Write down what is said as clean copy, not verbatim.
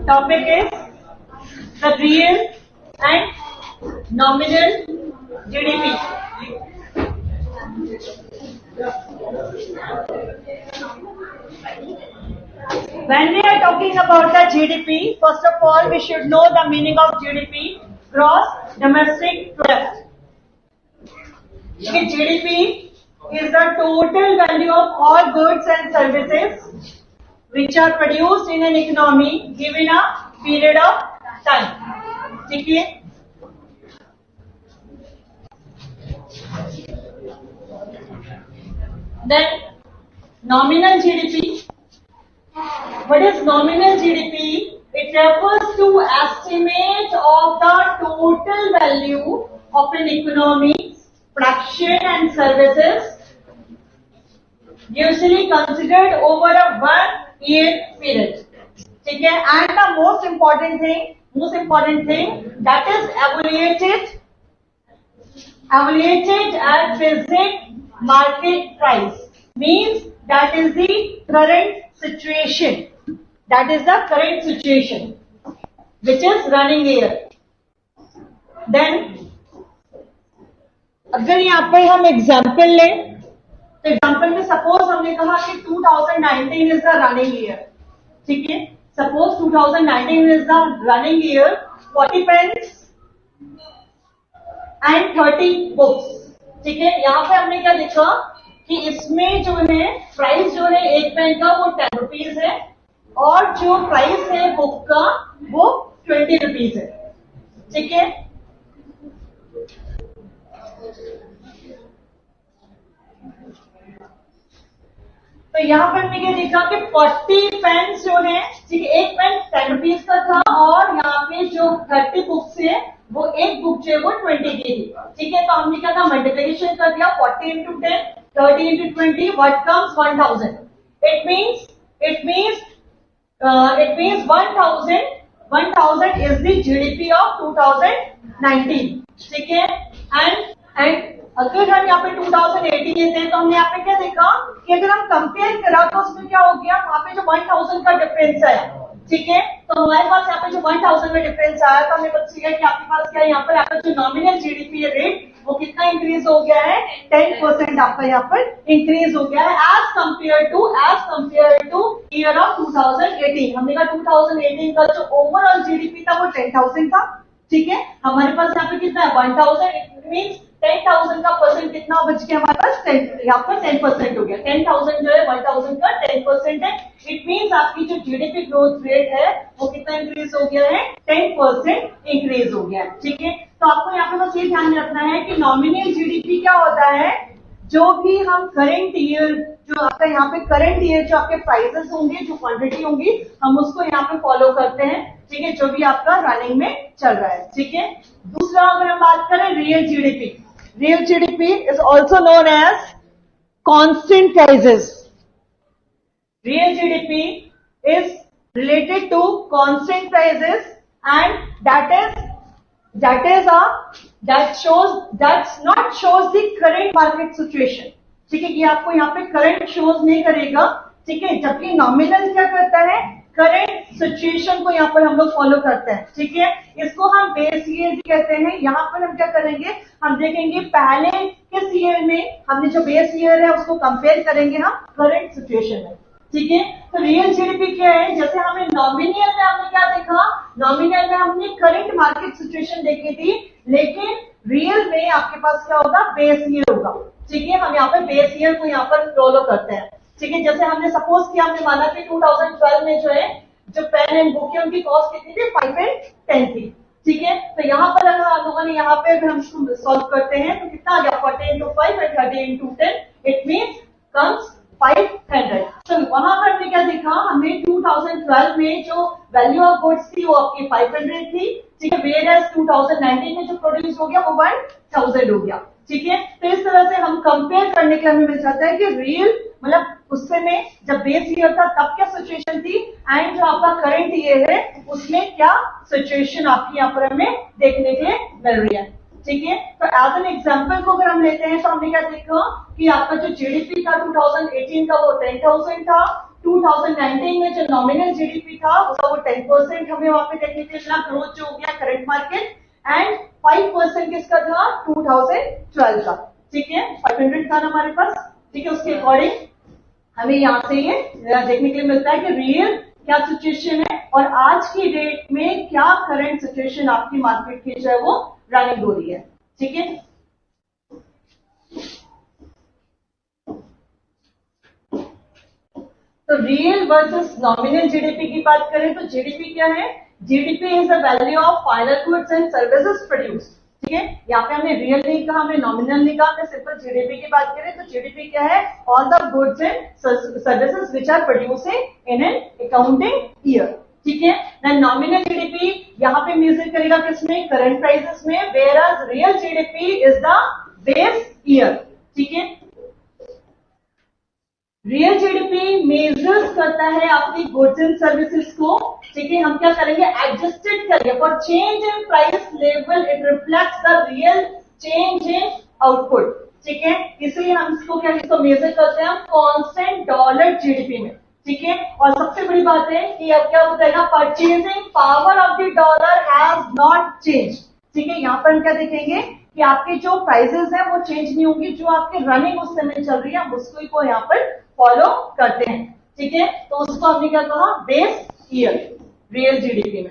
topic is the real and nominal GDP. When we are talking about the GDP, first of all, we should know the meaning of GDP, gross domestic product. GDP is the total value of all goods and services which are produced in an economy given a period of time. ठीक है? Then nominal GDP. What is nominal GDP? It refers to estimate of the total value of an economy, production and services usually considered over a 1 year period. ठीक है? And the most important thing that is evaluated at present market price, means that is the current situation. That is the current situation which is running here. Then अगर यहाँ पर हम example लें तो example में suppose हमने कहा कि 2019 इज द रनिंग ईयर. ठीक है? Suppose 2019 is the running year. 40 pens and 30 books. ठीक है? यहाँ पे हमने क्या देखा कि इसमें जो है प्राइस जो है एक पेन का वो 10 रुपीज है और जो प्राइस है बुक का वो 20 रुपीज है. ठीक है? तो यहाँ पर हमने क्या देखा कि 40 पेन जो है, ठीक है, एक पेन 10 रुपीज का था और यहाँ पे जो 30 बुक्स है वो एक बुक जो है वो 20 की थी. ठीक है? तो हमने क्या था, मल्टीप्लिकेशन कर दिया. 40 into 10, 30 into 20, what comes 1000. It means 1000 is the GDP of 2019. ठीक है? एंड अगर हम यहाँ पे 2018 लेते हैं तो हमने यहाँ पे क्या देखा कि अगर हम कंपेयर करा तो उसमें क्या हो गया, वहाँ पे जो 1000 का डिफरेंस आया. ठीक है? तो हमारे पास यहाँ पे जो 1000 का डिफरेंस आया तो हमें पता चला कि आपके पास क्या है, यहाँ पर आपका जो नॉमिनल जीडीपी रेट वो कितना इंक्रीज हो गया है, 10% आपका यहाँ पर इंक्रीज हो गया है as compared to year of 2018. हमने कहा 2018 का जो ओवरऑल जीडीपी था वो 10,000 था. ठीक है? हमारे पास यहाँ पे कितना है, 1000. इट मीन्स 10,000 का परसेंट कितना बच गया हमारे पास, यहाँ पर 10% हो गया. 10,000 जो है 1000 का 10% है. इट मीन्स आपकी जो जीडीपी ग्रोथ रेट है वो कितना इंक्रीज हो गया है, 10% इंक्रीज हो गया. ठीक है? तो आपको यहाँ पे बस ये ध्यान रखना है कि नॉमिनल जीडीपी क्या होता है, जो भी हम करंट ईयर, जो आपका यहाँ पे करंट ईयर जो आपके प्राइसेस होंगे, जो क्वांटिटी होंगी, हम उसको यहाँ पे फॉलो करते हैं. ठीक है? जो भी आपका रनिंग में चल रहा है. ठीक है? दूसरा अगर हम बात करें real GDP, real GDP is also known as constant prices. Real GDP is related to constant prices and that shows the current market situation. ठीक है? ये आपको यहाँ पे करंट शोज नहीं करेगा. ठीक है? जबकि नॉमिनल क्या करता है, करंट सिचुएशन को यहाँ पर हम लोग फॉलो करते हैं. ठीक है? इसको हम बेस ईयर भी कहते हैं. यहाँ पर हम क्या करेंगे, हम देखेंगे पहले किस ईयर में हमने जो बेस ईयर है उसको कंपेयर करेंगे हम करंट सिचुएशन में. ठीक है? तो रियल जीडीपी क्या है, जैसे हमें नॉमिनल में हमने क्या देखा, नॉमिनल में हमने करंट मार्केट सिचुएशन देखी थी, लेकिन रियल में आपके पास क्या होगा, बेस ईयर होगा. ठीक है? हम यहाँ पे बेस ईयर को यहाँ पर फॉलो करते हैं. ठीक है? जैसे हमने सपोज किया, हमने माना कि 2012 में जो है जो पेन एंड बुक है उनकी कॉस्ट कितनी थी, 5 and 10 थी. ठीक है? तो यहाँ पर अगर आप लोगों ने यहाँ पे अगर हम इसको सॉल्व करते हैं तो कितना आ गया, 40 into 5 and 30 into 10, it means comes 500. तो वहां पर हमने क्या देखा, हमने 2012 में जो वैल्यू ऑफ गुड्स थी वो आपकी 500 थी. ठीक है? वेयर 2019 में जो प्रोड्यूस हो गया वो 1000 हो गया. ठीक है? तो इस तरह से हम कंपेयर करने के हमें मिल जाता है कि रियल मतलब उस समय जब बेस ईयर था तब क्या सिचुएशन थी एंड जो आपका करंट ईयर है उसमें क्या सिचुएशन आपकी यहाँ पर हमें देखने के लिए मिल रही है. ठीक है? तो एज एन एग्जांपल को अगर हम लेते हैं तो हमने क्या देखा कि आपका जो जीडीपी था 2018 का वो 10,000 था, 2019 में जो नॉमिनल जीडीपी था उसका वो 10% हमें वहां पे टेक्निकली इतना ग्रोथ जो हो गया करंट मार्केट, एंड 5% किसका था 2012 का, ठीक है 500 था ना हमारे पास, ठीक है। उसके अकॉर्डिंग हमें यहाँ से ये देखने के लिए मिलता है कि रियल क्या सिचुएशन है और आज की डेट में क्या करंट सिचुएशन आपकी मार्केट की जो है वो रनिंग हो रही है, ठीक है। तो रियल वर्सेस नॉमिनल जीडीपी की बात करें तो जीडीपी क्या है, GDP is the value of final goods and services produce, ठीक है। यहाँ पे हमने रियल नहीं कहा, हमने नॉमिनल नहीं कहा, हमने सिंपल जीडीपी की बात करें तो जीडीपी क्या है, all the goods and services which are producing in an accounting year, ठीक है। देन नॉमिनल जीडीपी यहाँ पे मेजर करेगा किसमें, करंट प्राइसेस में, whereas real GDP is the base year, ठीक है। रियल जीडीपी मेजर्स करता है आपकी गुड्स एंड सर्विसेज को, ठीक है। हम क्या करेंगे, एडजस्टेड करेंगे for change in price level, it reflects the real change in output, ठीक है। इसलिए हम इसको क्या, इसको मेजर करते हैं हम कांस्टेंट डॉलर जीडीपी में, ठीक है। और सबसे बड़ी बात है कि अब क्या होता है ना, purchasing power of the dollar has not change, ठीक है। यहाँ पर हम क्या देखेंगे कि आपके जो प्राइसेस हैं वो चेंज नहीं होंगी, जो आपकी रनिंग उस समय चल रही है हम उसको को यहाँ पर फॉलो करते हैं, ठीक है। तो उसको हमने क्या कहा, बेस ईयर रियल जीडीपी में।